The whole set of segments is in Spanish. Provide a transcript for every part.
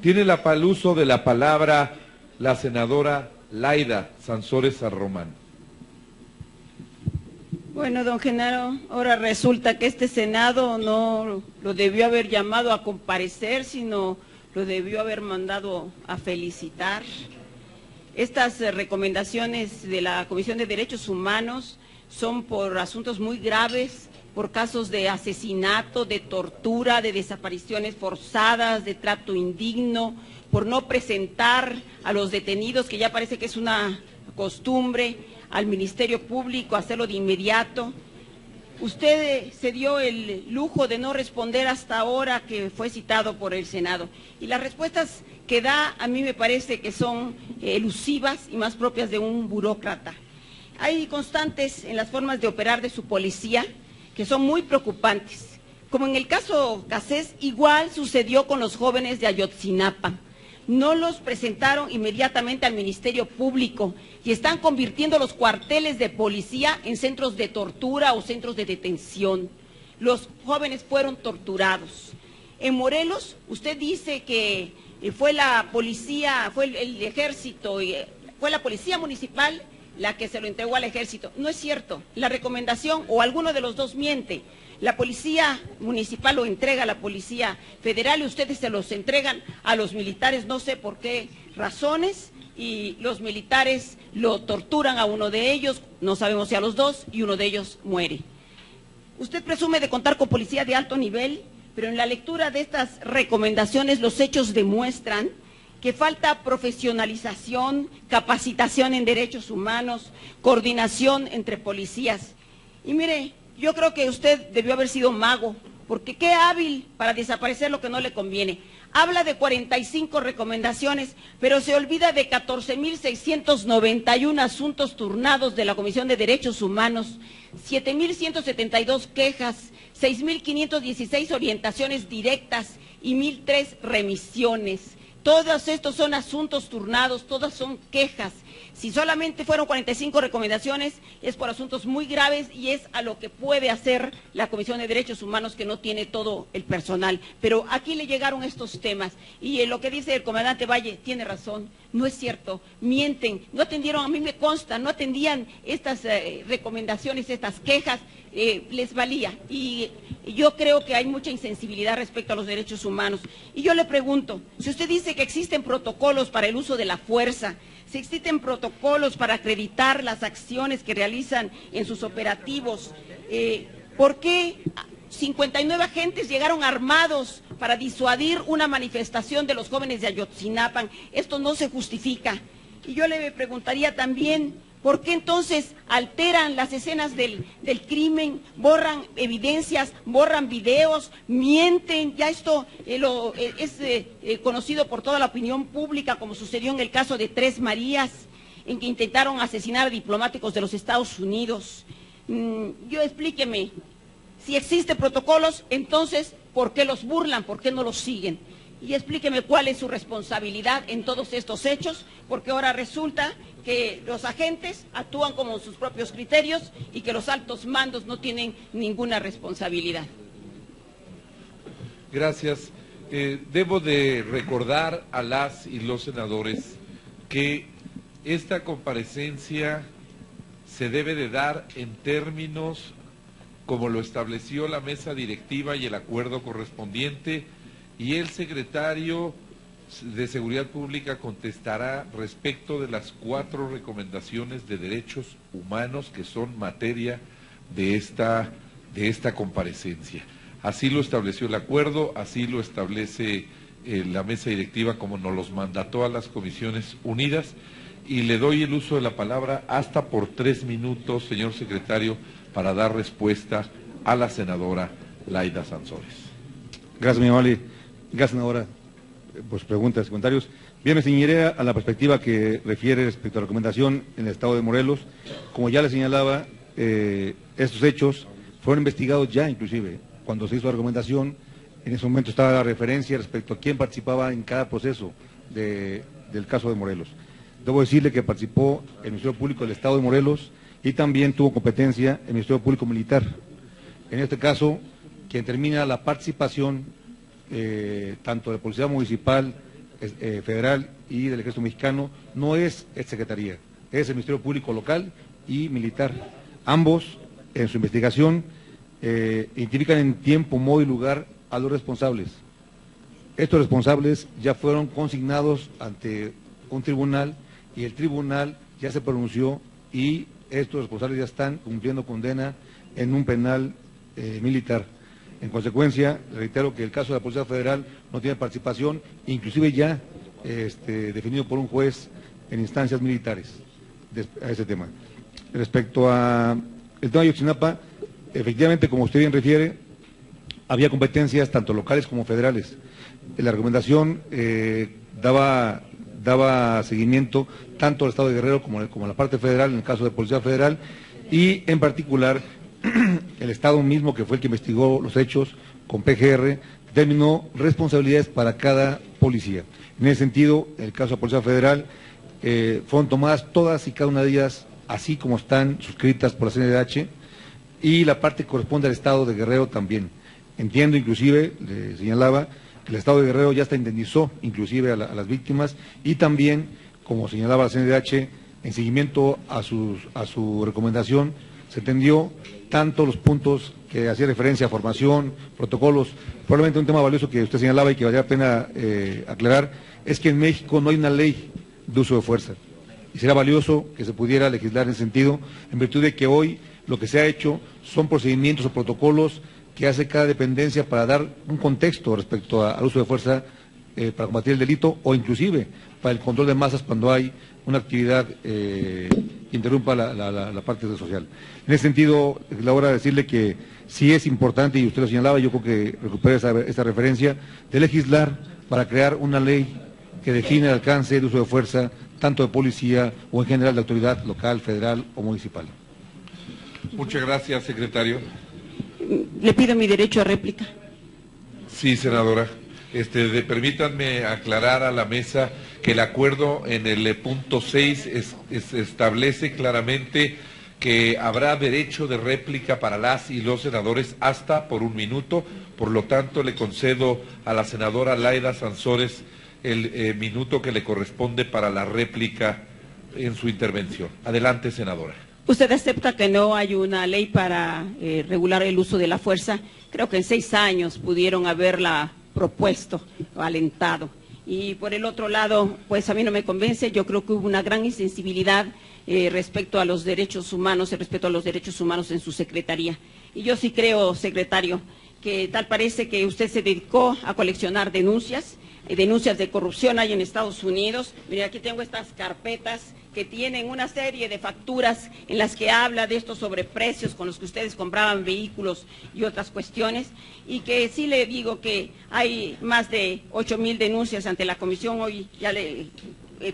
Tiene el uso de la palabra la senadora Laida Sansores Sarromán. Bueno, don Genaro, ahora resulta que este Senado no lo debió haber llamado a comparecer, sino lo debió haber mandado a felicitar. Estas recomendaciones de la Comisión de Derechos Humanos son por asuntos muy graves, por casos de asesinato, de tortura, de desapariciones forzadas, de trato indigno, por no presentar a los detenidos, que ya parece que es una costumbre, al Ministerio Público, hacerlo de inmediato. Usted se dio el lujo de no responder hasta ahora que fue citado por el Senado. Y las respuestas que da a mí me parece que son elusivas y más propias de un burócrata. Hay constantes en las formas de operar de su policía que son muy preocupantes. Como en el caso Cassés, igual sucedió con los jóvenes de Ayotzinapa. No los presentaron inmediatamente al Ministerio Público y están convirtiendo los cuarteles de policía en centros de tortura o centros de detención. Los jóvenes fueron torturados. En Morelos, usted dice que fue la policía, fue el ejército, fue la policía municipal la que se lo entregó al ejército. No es cierto. La recomendación, o alguno de los dos miente. La policía municipal lo entrega a la policía federal y ustedes se los entregan a los militares, no sé por qué razones, y los militares lo torturan a uno de ellos, no sabemos si a los dos, y uno de ellos muere. Usted presume de contar con policía de alto nivel, pero en la lectura de estas recomendaciones los hechos demuestran que falta profesionalización, capacitación en derechos humanos, coordinación entre policías. Y mire, yo creo que usted debió haber sido mago, porque qué hábil para desaparecer lo que no le conviene. Habla de 45 recomendaciones, pero se olvida de 14.691 asuntos turnados de la Comisión de Derechos Humanos, 7.172 quejas, 6.516 orientaciones directas y 1.003 remisiones. Todos estos son asuntos turnados, todas son quejas. Si solamente fueron 45 recomendaciones, es por asuntos muy graves y es a lo que puede hacer la Comisión de Derechos Humanos, que no tiene todo el personal. Pero aquí le llegaron estos temas y lo que dice el comandante Valle tiene razón, no es cierto, mienten, no atendieron, a mí me consta, no atendían estas recomendaciones, estas quejas, les valía. Y yo creo que hay mucha insensibilidad respecto a los derechos humanos. Y yo le pregunto, si usted dice que existen protocolos para el uso de la fuerza, si existen protocolos para acreditar las acciones que realizan en sus operativos, ¿por qué 59 agentes llegaron armados para disuadir una manifestación de los jóvenes de Ayotzinapa? Esto no se justifica. Y yo le preguntaría también, ¿por qué entonces alteran las escenas del crimen, borran evidencias, borran videos, mienten? Ya esto es conocido por toda la opinión pública, como sucedió en el caso de Tres Marías, en que intentaron asesinar a diplomáticos de los Estados Unidos. Explíqueme, si existen protocolos, entonces, ¿por qué los burlan? ¿Por qué no los siguen? Y explíqueme cuál es su responsabilidad en todos estos hechos, porque ahora resulta que los agentes actúan como sus propios criterios y que los altos mandos no tienen ninguna responsabilidad. Gracias. Debo de recordar a las y los senadores que esta comparecencia se debe de dar en términos como lo estableció la mesa directiva y el acuerdo correspondiente, y el secretario de Seguridad Pública contestará respecto de las 4 recomendaciones de derechos humanos que son materia de esta comparecencia. Así lo estableció el acuerdo, así lo establece la mesa directiva, como nos los mandató a las Comisiones Unidas, y le doy el uso de la palabra hasta por 3 minutos, señor secretario, para dar respuesta a la senadora Laida Sansores. Gracias, señor Vale. Gracias, senadora, por sus preguntas y comentarios. Bien, me ceñiré a la perspectiva que refiere respecto a la recomendación en el estado de Morelos. Como ya le señalaba, estos hechos fueron investigados ya, inclusive. Cuando se hizo la recomendación, en ese momento estaba la referencia respecto a quién participaba en cada proceso del caso de Morelos. Debo decirle que participó el Ministerio Público del Estado de Morelos y también tuvo competencia el Ministerio Público Militar. En este caso, quien termina la participación tanto de Policía Municipal Federal y del Ejército Mexicano no es esta secretaría, es el Ministerio Público Local y Militar. Ambos, en su investigación, identifican en tiempo, modo y lugar a los responsables. Estos responsables ya fueron consignados ante un tribunal y el tribunal ya se pronunció y estos responsables ya están cumpliendo condena en un penal militar. En consecuencia, reitero que el caso de la Policía Federal no tiene participación, inclusive ya definido por un juez en instancias militares a ese tema. Respecto a el tema de Ayotzinapa, efectivamente, como usted bien refiere, había competencias tanto locales como federales. La recomendación daba seguimiento tanto al Estado de Guerrero como a la parte federal, en el caso de Policía Federal, y en particular el Estado mismo, que fue el que investigó los hechos con PGR, determinó responsabilidades para cada policía. En ese sentido, en el caso de Policía Federal, fueron tomadas todas y cada una de ellas, así como están suscritas por la CNDH, y la parte que corresponde al Estado de Guerrero también. Entiendo, inclusive, le señalaba, que el Estado de Guerrero ya hasta indemnizó, inclusive, a las víctimas, y también, como señalaba la CNDH, en seguimiento a su recomendación, se atendió tanto los puntos que hacía referencia a formación, protocolos. Probablemente un tema valioso que usted señalaba y que valía la pena aclarar, es que en México no hay una ley de uso de fuerza. Y será valioso que se pudiera legislar en ese sentido, en virtud de que hoy lo que se ha hecho son procedimientos o protocolos que hace cada dependencia para dar un contexto respecto al uso de fuerza para combatir el delito o inclusive para el control de masas cuando hay una actividad que interrumpa la parte social. En ese sentido, es la hora de decirle que sí es importante, y usted lo señalaba, yo creo que recupere esa referencia, de legislar para crear una ley que define el alcance de uso de fuerza, tanto de policía o en general de autoridad local, federal o municipal. Muchas gracias, secretario. Le pido mi derecho a réplica. Sí, senadora. Permítanme aclarar a la mesa que el acuerdo en el punto 6 establece claramente que habrá derecho de réplica para las y los senadores hasta por 1 minuto. Por lo tanto, le concedo a la senadora Laida Sansores el minuto que le corresponde para la réplica en su intervención. Adelante, senadora. ¿Usted acepta que no hay una ley para regular el uso de la fuerza? Creo que en 6 años pudieron haberla propuesto o alentado. Y por el otro lado, pues a mí no me convence. Yo creo que hubo una gran insensibilidad respecto a los derechos humanos, respecto a los derechos humanos en su secretaría. Y yo sí creo, secretario, que tal parece que usted se dedicó a coleccionar denuncias de corrupción hay en Estados Unidos. Mire, aquí tengo estas carpetas que tienen una serie de facturas en las que habla de estos sobreprecios con los que ustedes compraban vehículos y otras cuestiones, y que sí le digo que hay más de 8,000 denuncias ante la comisión. Hoy ya le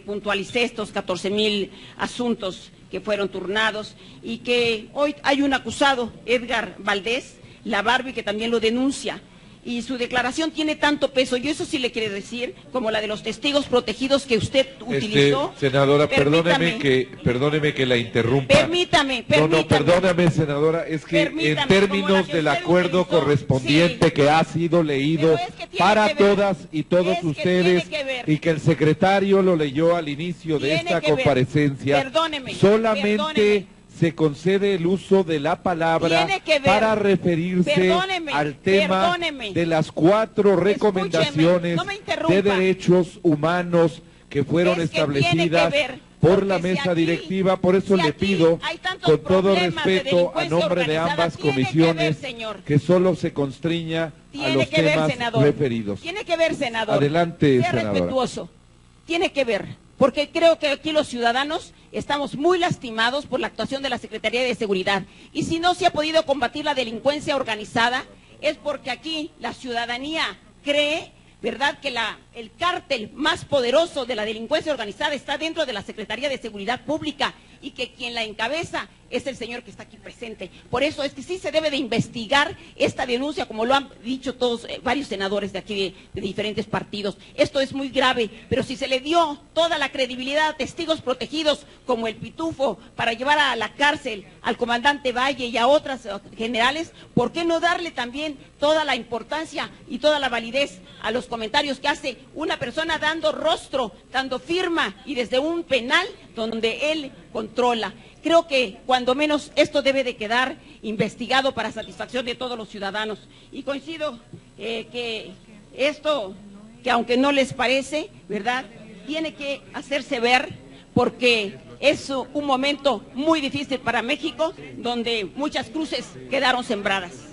puntualicé estos 14,000 asuntos que fueron turnados, y que hoy hay un acusado, Edgar Valdés, la Barbie, que también lo denuncia. Y su declaración tiene tanto peso, y eso sí le quiere decir, como la de los testigos protegidos que usted utilizó. Senadora, perdóneme que la interrumpa. Permítame. No, perdóname, senadora, es que en términos del acuerdo utilizó, correspondiente, sí, que ha sido leído para todas y todos ustedes, y que el secretario lo leyó al inicio de esta comparecencia, solamente se concede el uso de la palabra para referirse al tema de las 4 recomendaciones de derechos humanos que fueron establecidas por la mesa directiva. Por eso le pido, con todo respeto, a nombre de ambas comisiones, que solo se constriña a los temas referidos. Tiene que ver, senador. Adelante, sea senadora. Respetuoso. Tiene que ver. Porque creo que aquí los ciudadanos estamos muy lastimados por la actuación de la Secretaría de Seguridad. Y si no se ha podido combatir la delincuencia organizada, es porque aquí la ciudadanía cree, ¿verdad?, que el cártel más poderoso de la delincuencia organizada está dentro de la Secretaría de Seguridad Pública, y que quien la encabeza es el señor que está aquí presente. Por eso es que sí se debe de investigar esta denuncia, como lo han dicho todos, varios senadores de aquí de diferentes partidos. Esto es muy grave, pero si se le dio toda la credibilidad a testigos protegidos como el Pitufo para llevar a la cárcel al comandante Valle y a otras generales, ¿por qué no darle también toda la importancia y toda la validez a los comentarios que hace una persona dando rostro, dando firma y desde un penal donde él controla? Creo que cuando menos esto debe de quedar investigado para satisfacción de todos los ciudadanos. Y coincido que esto, que aunque no les parece, ¿verdad?, tiene que hacerse ver, porque es un momento muy difícil para México, donde muchas cruces quedaron sembradas.